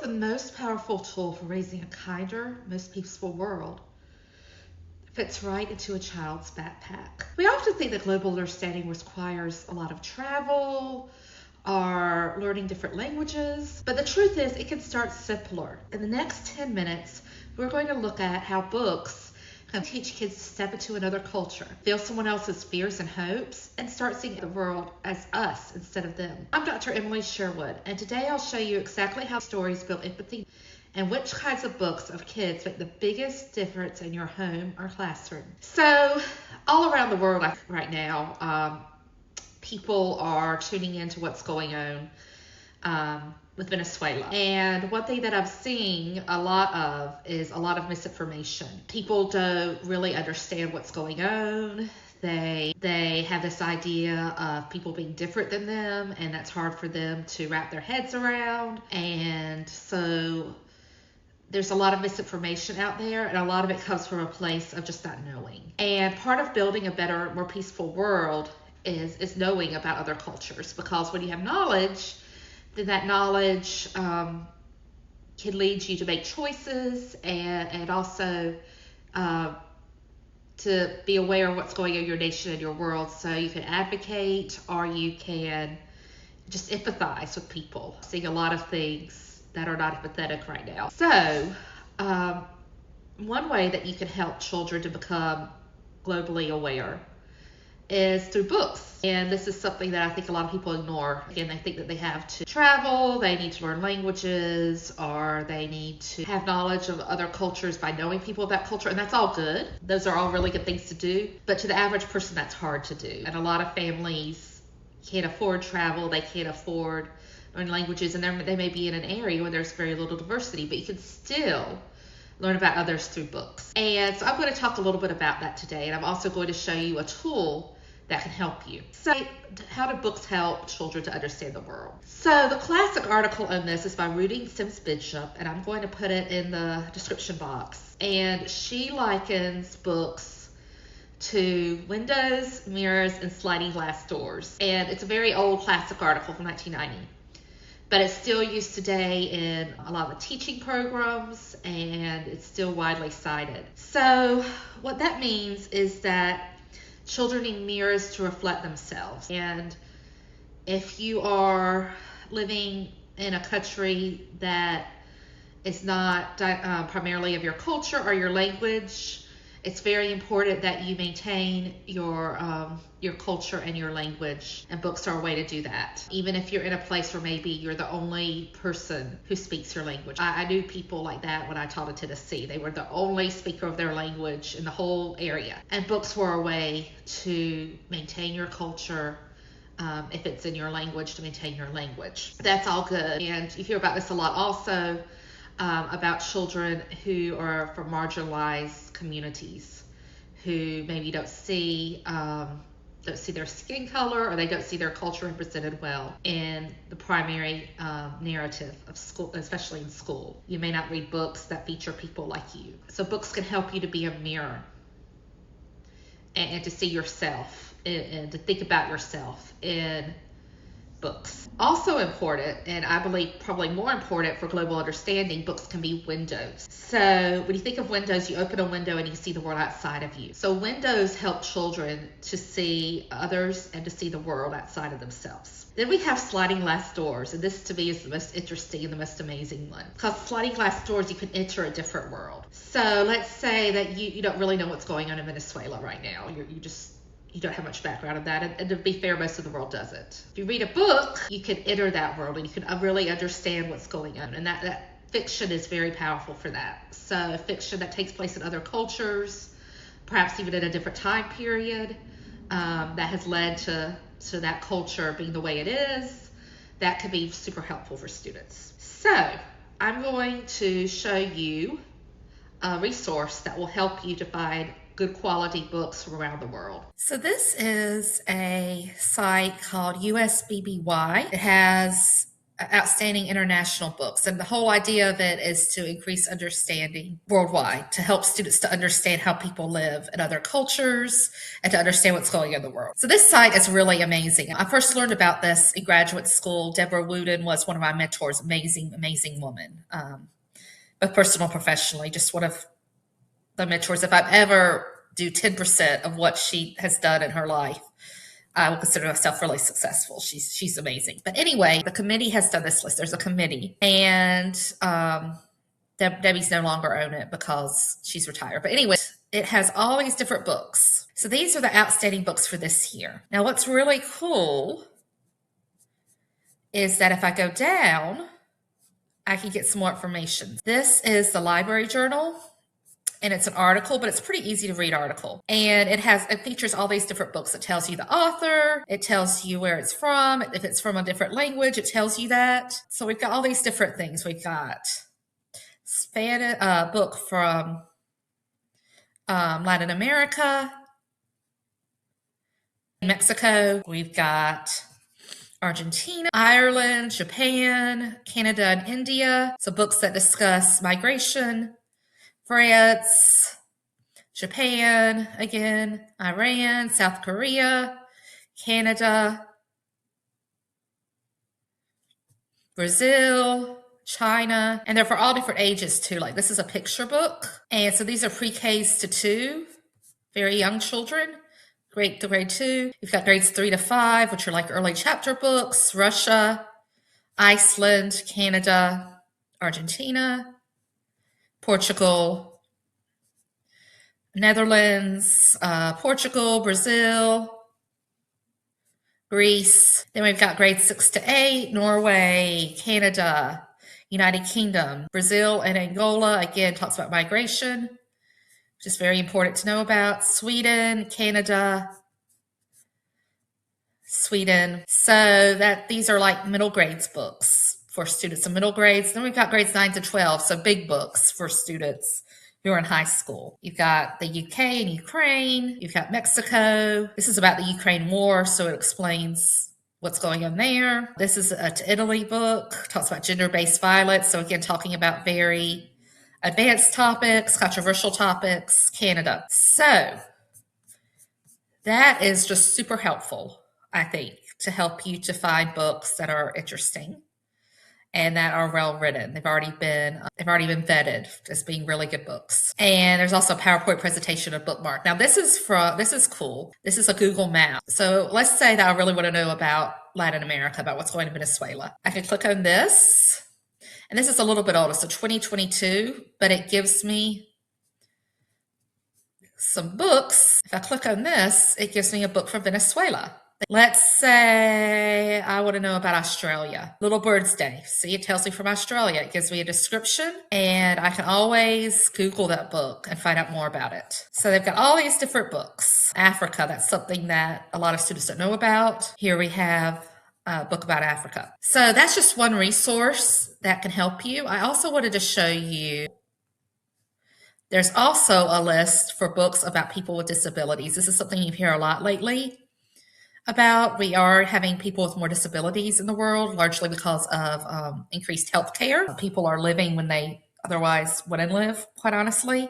the most powerful tool for raising a kinder, most peaceful world fits right into a child's backpack. We often think that global understanding requires a lot of travel or learning different languages, but the truth is it can start simpler. In the next 10 minutes, we're going to look at how books can teach kids to step into another culture, feel someone else's fears and hopes, and start seeing the world as us instead of them. I'm Dr. Emily Sherwood, and today I'll show you exactly how stories build empathy and which kinds of books of kids make the biggest difference in your home or classroom. So, all around the world right now, people are tuning into what's going on with Venezuela. And one thing that I'm seeing a lot of is a lot of misinformation. People don't really understand what's going on. They have this idea of people being different than them, and that's hard for them to wrap their heads around. And so there's a lot of misinformation out there, and a lot of it comes from a place of just not knowing. And part of building a better, more peaceful world is knowing about other cultures, because when you have knowledge, then that knowledge can lead you to make choices and also to be aware of what's going on in your nation and your world, so you can advocate or you can just empathize with people. I'm seeing a lot of things that are not empathetic right now. So one way that you can help children to become globally aware is through books. And this is something that I think a lot of people ignore. Again, they think that they have to travel, they need to learn languages, or they need to have knowledge of other cultures by knowing people of that culture, and that's all good. Those are all really good things to do, but to the average person, that's hard to do. And a lot of families can't afford travel, they can't afford learning languages, and they may be in an area where there's very little diversity, but you can still learn about others through books. And so I'm going to talk a little bit about that today, and I'm also going to show you a tool that can help you. So, how do books help children to understand the world? So, the classic article on this is by Rudy Sims Bishop, and I'm going to put it in the description box. And she likens books to windows, mirrors, and sliding glass doors. And it's a very old classic article from 1990. But it's still used today in a lot of teaching programs, and it's still widely cited. So, what that means is that children need mirrors to reflect themselves. And if you are living in a country that is not primarily of your culture or your language, it's very important that you maintain your culture and your language, and books are a way to do that. Even if you're in a place where maybe you're the only person who speaks your language. I knew people like that when I taught in Tennessee. They were the only speaker of their language in the whole area. And books were a way to maintain your culture. If it's in your language, to maintain your language. That's all good. And you hear about this a lot also, about children who are from marginalized communities, who maybe don't see their skin color, or they don't see their culture represented well in the primary narrative of school, especially in school. You may not read books that feature people like you. So books can help you to be a mirror and to see yourself and to think about yourself in books. Also important, and I believe probably more important for global understanding, books can be windows. So when you think of windows, you open a window and you see the world outside of you. So windows help children to see others and to see the world outside of themselves. Then we have sliding glass doors, and this to me is the most interesting and the most amazing one. Because sliding glass doors, you can enter a different world. So let's say that you don't really know what's going on in Venezuela right now. You don't have much background of that, and to be fair, most of the world doesn't. If you read a book, you can enter that world, and you can really understand what's going on, and that fiction is very powerful for that. So fiction that takes place in other cultures, perhaps even in a different time period, that has led to that culture being the way it is, that could be super helpful for students. So I'm going to show you a resource that will help you to find good quality books from around the world. So this is a site called USBBY. It has outstanding international books. And the whole idea of it is to increase understanding worldwide, to help students to understand how people live in other cultures and to understand what's going on in the world. So this site is really amazing. I first learned about this in graduate school. Deborah Wooden was one of my mentors, amazing, amazing woman, both personal and professionally, just one of the mentors. If I ever do 10% of what she has done in her life, I will consider myself really successful. She's amazing. But anyway, the committee has done this list. There's a committee, and Debbie's no longer on it because she's retired. But anyway, it has all these different books. So these are the outstanding books for this year. Now, what's really cool is that if I go down, I can get some more information. This is the library journal. And it's an article, but it's a pretty easy to read article. And it features all these different books. It tells you the author. It tells you where it's from. If it's from a different language, it tells you that. So we've got all these different things. We've got a book from Latin America, Mexico. We've got Argentina, Ireland, Japan, Canada, and India. So books that discuss migration, France, Japan, again, Iran, South Korea, Canada, Brazil, China, and they're for all different ages too. Like this is a picture book. And so these are pre-Ks to 2, very young children, grade 2. You've got grades 3 to 5, which are like early chapter books, Russia, Iceland, Canada, Argentina, Portugal, Netherlands, Portugal, Brazil, Greece. Then we've got grades 6 to 8, Norway, Canada, United Kingdom, Brazil, and Angola. Again, talks about migration, which is very important to know about. Sweden, Canada, Sweden. So these are like middle grades books for students in middle grades. Then we've got grades 9 to 12, so big books for students who are in high school. You've got the UK and Ukraine. You've got Mexico. This is about the Ukraine war, so it explains what's going on there. This is a to Italy book, talks about gender-based violence. So again, talking about very advanced topics, controversial topics, Canada. So that is just super helpful, I think, to help you to find books that are interesting and that are well written. They've already been vetted as being really good books. And there's also a PowerPoint presentation of bookmark. Now this is cool. This is a Google map. So let's say that I really want to know about Latin America, about what's going on in Venezuela. I can click on this, and this is a little bit older, so 2022, but it gives me some books. If I click on this, it gives me a book from Venezuela. Let's say I want to know about Australia. Little Bird's Day. See, it tells me from Australia. It gives me a description, and I can always Google that book and find out more about it. So they've got all these different books. Africa, that's something that a lot of students don't know about. Here we have a book about Africa. So that's just one resource that can help you. I also wanted to show you there's also a list for books about people with disabilities. This is something you hear a lot lately about. We are having people with more disabilities in the world, largely because of increased health care. People are living when they otherwise wouldn't live, quite honestly,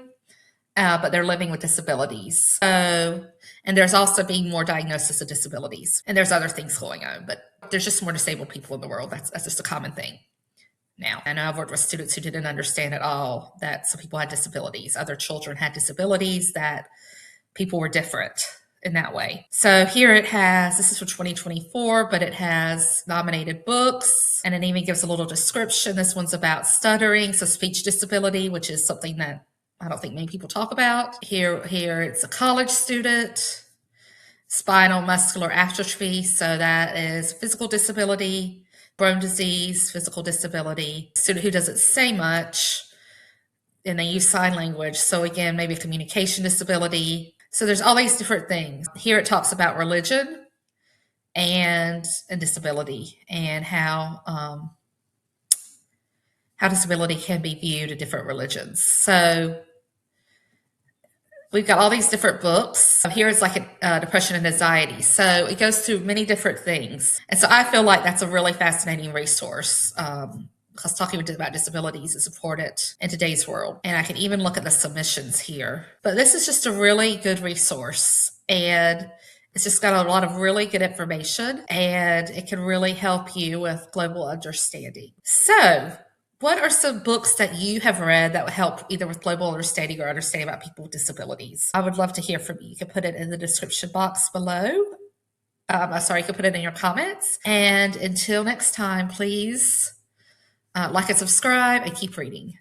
but they're living with disabilities. So, and there's also being more diagnosis of disabilities. And there's other things going on, but there's just more disabled people in the world. That's just a common thing now. I know I've worked with students who didn't understand at all that some people had disabilities. Other children had disabilities, that people were different in that way. So here it has, this is for 2024, but it has nominated books, and it even gives a little description. This one's about stuttering, so speech disability, which is something that I don't think many people talk about. Here it's a college student, spinal muscular atrophy, so that is physical disability, bone disease, physical disability, student who doesn't say much, and they use sign language. So again, maybe a communication disability. So there's all these different things. Here it talks about religion and disability, and how disability can be viewed in different religions. So We've got all these different books. Here's like depression and anxiety. So it goes through many different things. And so I feel like that's a really fascinating resource. Because talking about disabilities is important in today's world. And I can even look at the submissions here. But this is just a really good resource. And it's just got a lot of really good information. And it can really help you with global understanding. So what are some books that you have read that would help either with global understanding or understanding about people with disabilities? I would love to hear from you. You can put it in the description box below. You can put it in your comments. And until next time, please like and subscribe and keep reading.